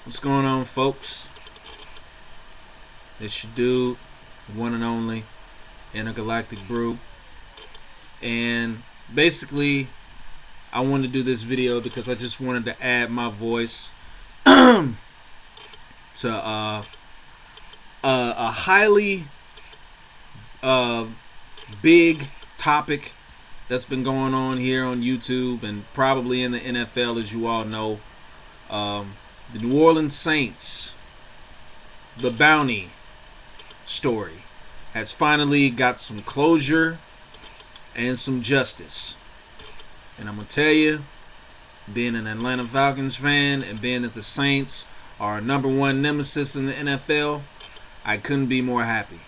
What's going on, folks? It's your dude, one and only Intergalactic Brew. And basically, I wanted to do this video because I just wanted to add my voice to a highly big topic that's been going on here on YouTube and probably in the NFL, as you all know. The New Orleans Saints, the bounty story, has finally got some closure and some justice. And I'm going to tell you, being an Atlanta Falcons fan and being that the Saints are our number one nemesis in the NFL, I couldn't be more happy.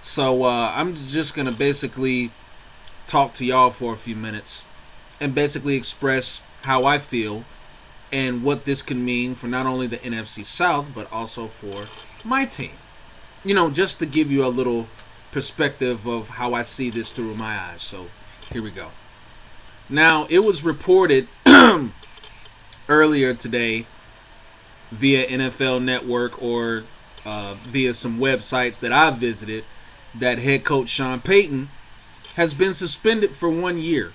So I'm just going to basically talk to y'all for a few minutes and basically express how I feel and what this can mean for not only the NFC South but also for my team. You know, just to give you a little perspective of how I see this through my eyes. So here we go. Now, it was reported earlier today via NFL Network or via some websites that I visited that head coach Sean Payton has been suspended for 1 year.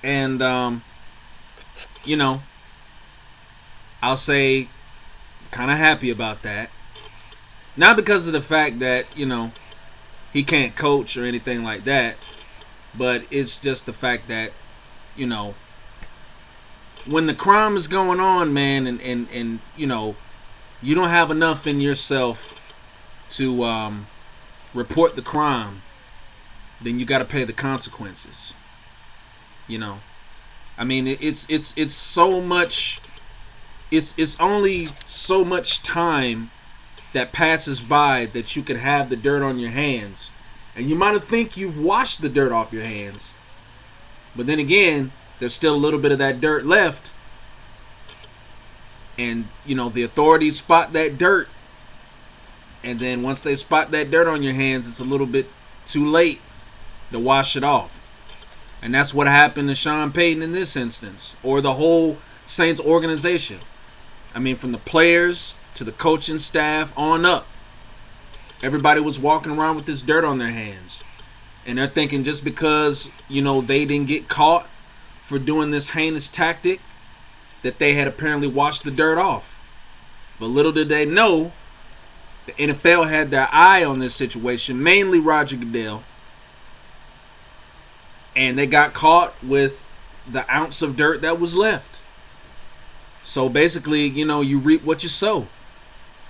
And you know, I'll say kind of happy about that. Not because of the fact that, you know, he can't coach or anything like that, but it's just the fact that, you know, when the crime is going on, man, and you know, you don't have enough in yourself to report the crime, then you got to pay the consequences. You know, I mean, it's so much. It's only so much time that passes by that you can have the dirt on your hands, and you might think you've washed the dirt off your hands, but then again, there's still a little bit of that dirt left, and you know, the authorities spot that dirt, and then once they spot that dirt on your hands, it's a little bit too late to wash it off. And that's what happened to Sean Payton in this instance, or the whole Saints organization. I mean, from the players to the coaching staff on up, everybody was walking around with this dirt on their hands. And they're thinking just because, you know, they didn't get caught for doing this heinous tactic, that they had apparently washed the dirt off. But little did they know, the NFL had their eye on this situation, mainly Roger Goodell. And they got caught with the ounce of dirt that was left. So basically, you know, you reap what you sow.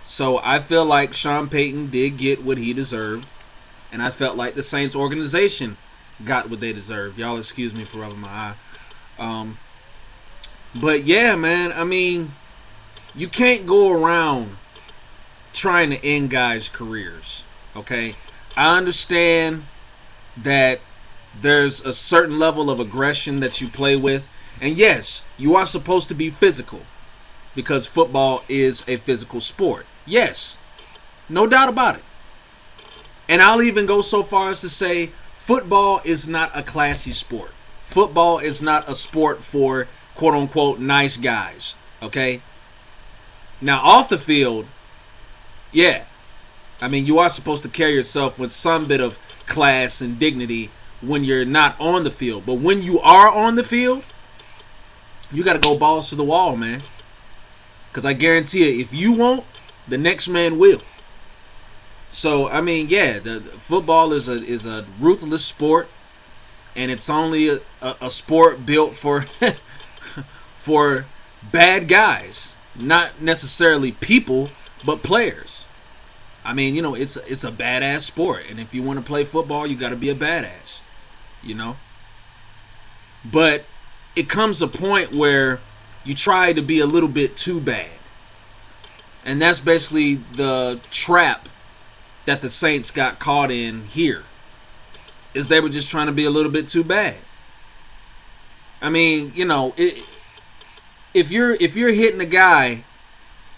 So I feel like Sean Payton did get what he deserved. And I felt like the Saints organization got what they deserved. Y'all excuse me for rubbing my eye. But yeah, man, I mean, you can't go around trying to end guys' careers. Okay? I understand that there's a certain level of aggression that you play with. And yes, you are supposed to be physical, because football is a physical sport. Yes, no doubt about it. And I'll even go so far as to say football is not a classy sport. Football is not a sport for quote-unquote nice guys. Okay? Now, off the field, yeah, I mean, you are supposed to carry yourself with some bit of class and dignity when you're not on the field. But when you are on the field, you got to go balls to the wall, man. Because I guarantee you, if you won't, the next man will. So, I mean, yeah, the football is a ruthless sport. And it's only a sport built for for bad guys. Not necessarily people, but players. I mean, you know, it's a badass sport. And if you want to play football, you got to be a badass. You know? But it comes a point where you try to be a little bit too bad. And that's basically the trap that the Saints got caught in here. Is they were just trying to be a little bit too bad. I mean, you know, if you're hitting a guy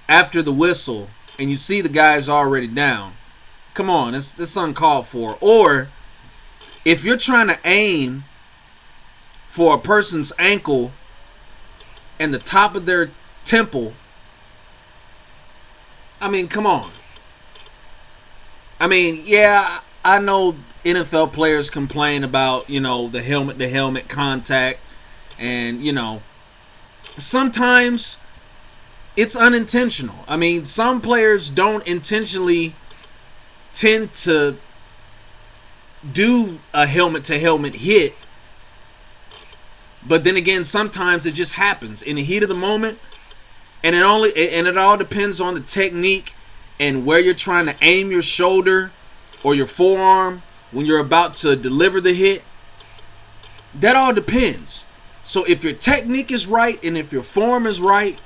after the whistle and you see the guy's already down, come on, it's uncalled for. Or if you're trying to aim for a person's ankle and the top of their temple. I mean, come on. I mean, yeah, I know NFL players complain about, the helmet to helmet contact, and, sometimes it's unintentional. I mean, some players don't intentionally tend to do a helmet to helmet hit, but then again, sometimes it just happens in the heat of the moment, and it all depends on the technique and where you're trying to aim your shoulder or your forearm when you're about to deliver the hit. That all depends. So if your technique is right, and if your form is right,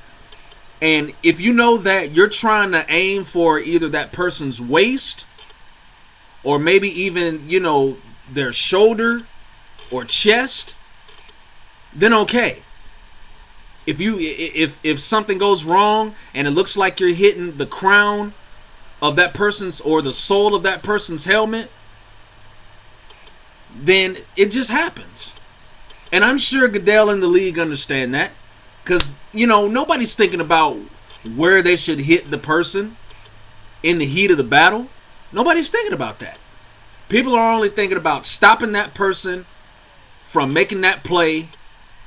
and if you know that you're trying to aim for either that person's waist or maybe even, their shoulder or chest, then okay. If something goes wrong and it looks like you're hitting the crown of that person's or the sole of that person's helmet, then it just happens. And I'm sure Goodell and the league understand that, because nobody's thinking about where they should hit the person in the heat of the battle. Nobody's thinking about that. People are only thinking about stopping that person from making that play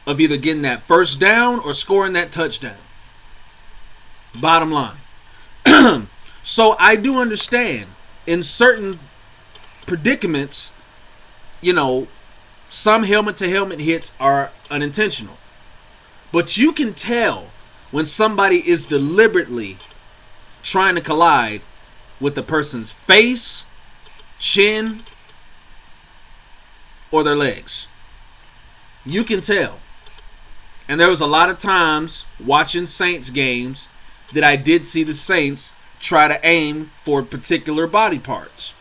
of either getting that first down or scoring that touchdown. Bottom line. So I do understand in certain predicaments, some helmet-to-helmet hits are unintentional. But you can tell when somebody is deliberately trying to collide with the person's face, chin, or their legs. You can tell. And there was a lot of times watching Saints games that I did see the Saints try to aim for particular body parts.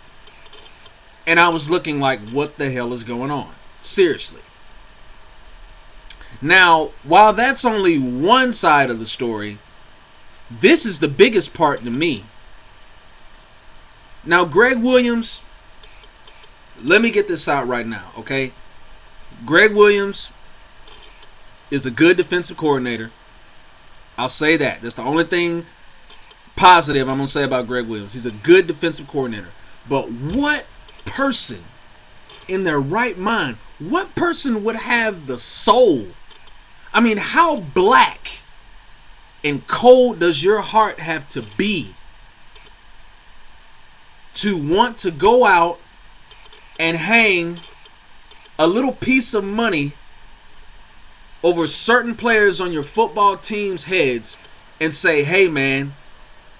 And I was looking like, what the hell is going on? Seriously. Now, while that's only one side of the story, this is the biggest part to me. Now, Greg Williams, let me get this out right now, okay? Greg Williams is a good defensive coordinator. I'll say that. That's the only thing positive I'm going to say about Greg Williams. He's a good defensive coordinator. But what person in their right mind, what person would have the soul? I mean, how black and cold does your heart have to be to want to go out and hang a little piece of money over certain players on your football team's heads and say, hey man,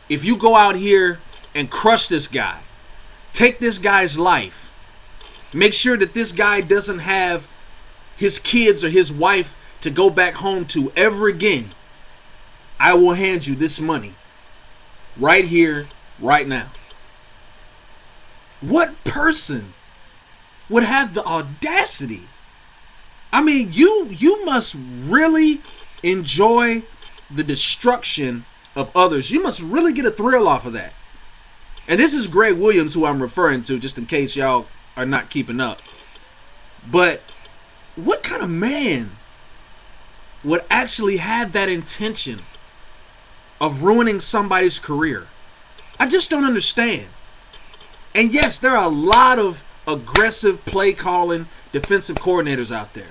if you go out here and crush this guy, take this guy's life, make sure that this guy doesn't have his kids or his wife to go back home to ever again, I will hand you this money right here, right now. What person would have the audacity? I mean, you must really enjoy the destruction of others. You must really get a thrill off of that. And this is Greg Williams who I'm referring to, just in case y'all are not keeping up. But what kind of man would actually have that intention of ruining somebody's career? I just don't understand. And yes, there are a lot of aggressive play calling defensive coordinators out there.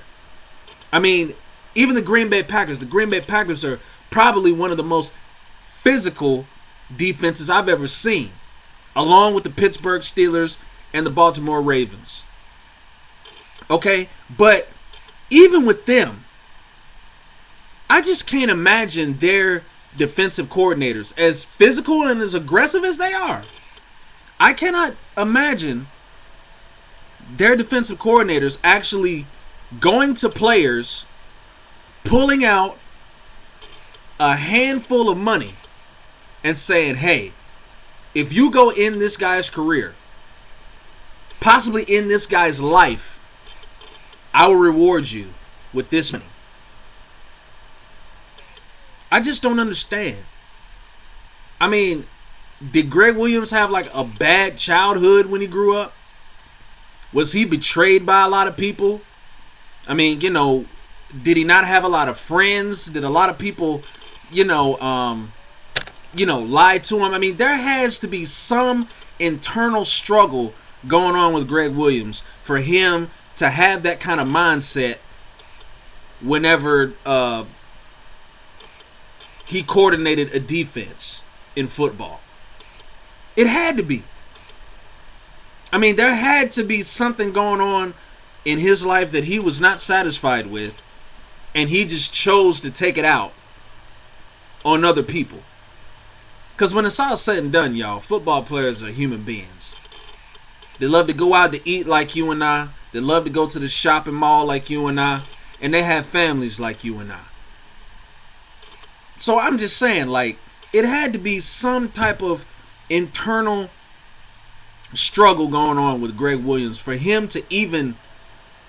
I mean, even the Green Bay Packers. The Green Bay Packers are probably one of the most physical defenses I've ever seen, along with the Pittsburgh Steelers and the Baltimore Ravens. Okay, but even with them, I just can't imagine their defensive coordinators, as physical and as aggressive as they are, I cannot imagine their defensive coordinators actually going to players, pulling out a handful of money and saying, hey, if you go in this guy's career, possibly in this guy's life, I will reward you with this money. I just don't understand. I mean, did Greg Williams have like a bad childhood when he grew up? Was he betrayed by a lot of people? I mean, did he not have a lot of friends? Did a lot of people you know, lied to him. I mean, there has to be some internal struggle going on with Greg Williams for him to have that kind of mindset whenever he coordinated a defense in football. It had to be. I mean, there had to be something going on in his life that he was not satisfied with, and he just chose to take it out on other people. Because when it's all said and done, y'all, football players are human beings. They love to go out to eat like you and I. They love to go to the shopping mall like you and I. And they have families like you and I. So I'm just saying, like, it had to be some type of internal struggle going on with Greg Williams for him to even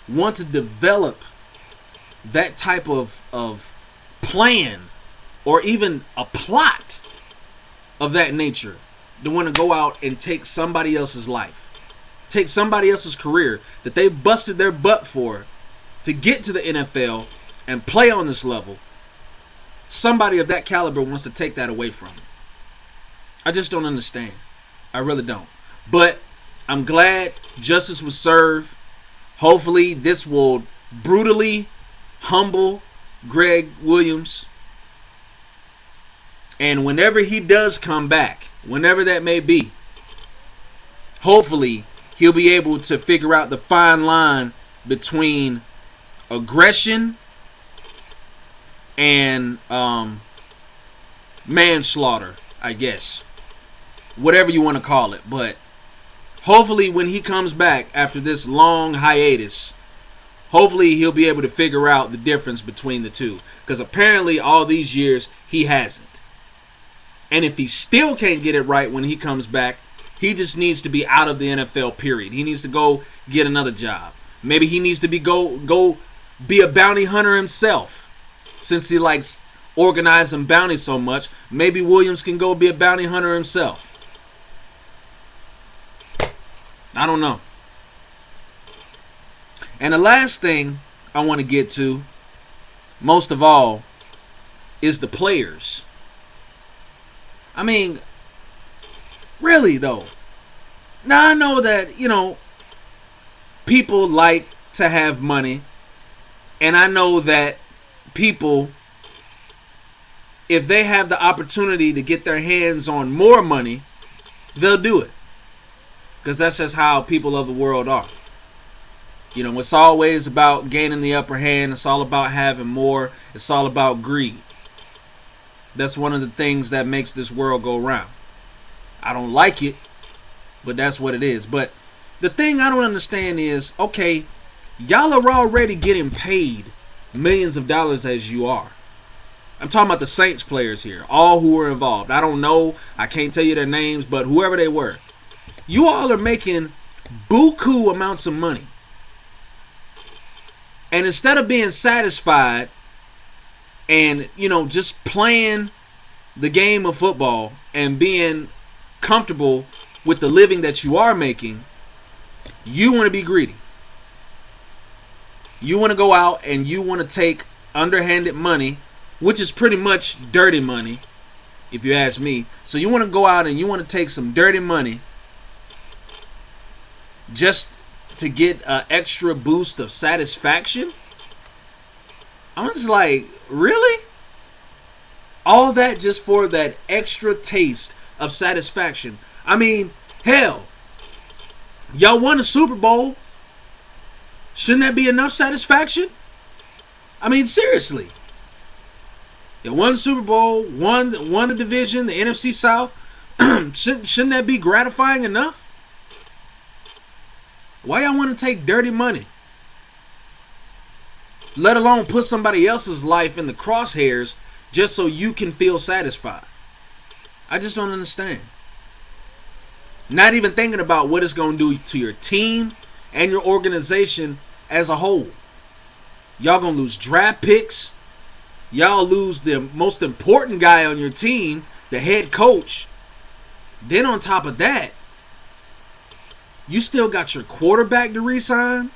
want to develop that type of plan or even a plot of that nature to want to go out and take somebody else's life, take somebody else's career that they busted their butt for to get to the NFL and play on this level. Somebody of that caliber wants to take that away from him. I just don't understand. I really don't. But I'm glad justice was served. Hopefully this will brutally humble Greg Williams. And whenever he does come back, whenever that may be, hopefully he'll be able to figure out the fine line between aggression and manslaughter, I guess. Whatever you want to call it. But hopefully when he comes back after this long hiatus, hopefully he'll be able to figure out the difference between the two. Because apparently all these years he hasn't. And if he still can't get it right when he comes back, he just needs to be out of the NFL, period. He needs to go get another job. Maybe he needs to go be a bounty hunter himself. Since he likes organizing bounties so much, maybe Williams can go be a bounty hunter himself. I don't know. And the last thing I want to get to, most of all, is the players. I mean, really though. Now I know that, people like to have money. And I know that people, if they have the opportunity to get their hands on more money, they'll do it. Because that's just how people of the world are. It's always about gaining the upper hand. It's all about having more. It's all about greed. That's one of the things that makes this world go round. I don't like it, but that's what it is. But the thing I don't understand is, okay, y'all are already getting paid millions of dollars as you are. I'm talking about the Saints players here, all who were involved. I don't know, I can't tell you their names, but whoever they were. You all are making buku amounts of money. And instead of being satisfied and, just playing the game of football and being comfortable with the living that you are making, you want to be greedy. You want to go out and you want to take underhanded money, which is pretty much dirty money, if you ask me. So you want to go out and you want to take some dirty money just to get an extra boost of satisfaction? I'm just like, really? All that just for that extra taste of satisfaction. I mean, hell, y'all won a Super Bowl. Shouldn't that be enough satisfaction? I mean, seriously. You won the Super Bowl, won the division, the NFC South. Shouldn't that be gratifying enough? Why y'all want to take dirty money? Let alone put somebody else's life in the crosshairs just so you can feel satisfied. I just don't understand. Not even thinking about what it's going to do to your team and your organization as a whole. Y'all going to lose draft picks. Y'all lose the most important guy on your team, the head coach. Then on top of that, you still got your quarterback to re-sign.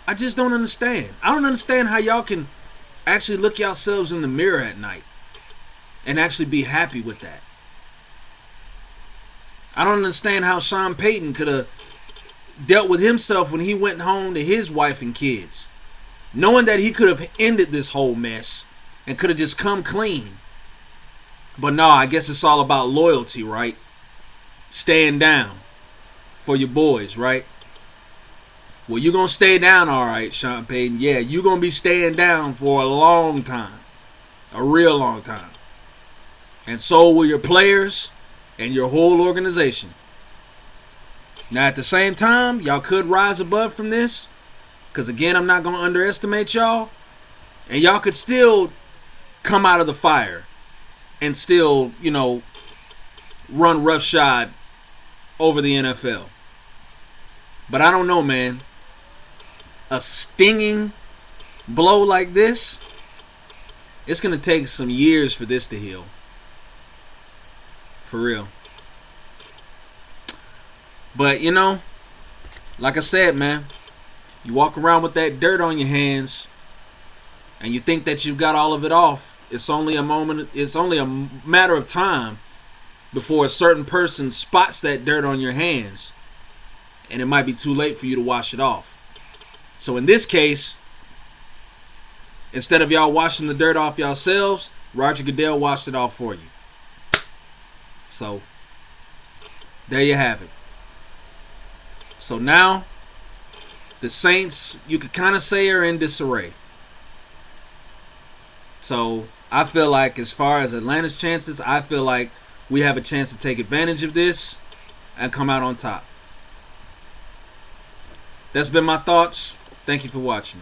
I just don't understand. I don't understand how y'all can Actually look yourselves in the mirror at night and actually be happy with that. I don't understand how Sean Payton could have dealt with himself when he went home to his wife and kids, knowing that he could have ended this whole mess and could have just come clean. But no, I guess it's all about loyalty, right? Staying down for your boys, right? Well, you're going to stay down, all right, Sean Payton. Yeah, you're going to be staying down for a long time. A real long time. And so will your players and your whole organization. Now, at the same time, y'all could rise above from this. Because, again, I'm not going to underestimate y'all. And y'all could still come out of the fire and still, you know, run roughshod over the NFL. But I don't know, man. A stinging blow like this, it's going to take some years for this to heal. For real. But, you know, like I said, man, you walk around with that dirt on your hands and you think that you've got all of it off. It's only a moment, it's only a matter of time before a certain person spots that dirt on your hands, and it might be too late for you to wash it off. So in this case, instead of y'all washing the dirt off yourselves, Roger Goodell washed it off for you. So there you have it. So now the Saints, you could kind of say, are in disarray. So I feel like, as far as Atlanta's chances, I feel like we have a chance to take advantage of this and come out on top. That's been my thoughts. Thank you for watching.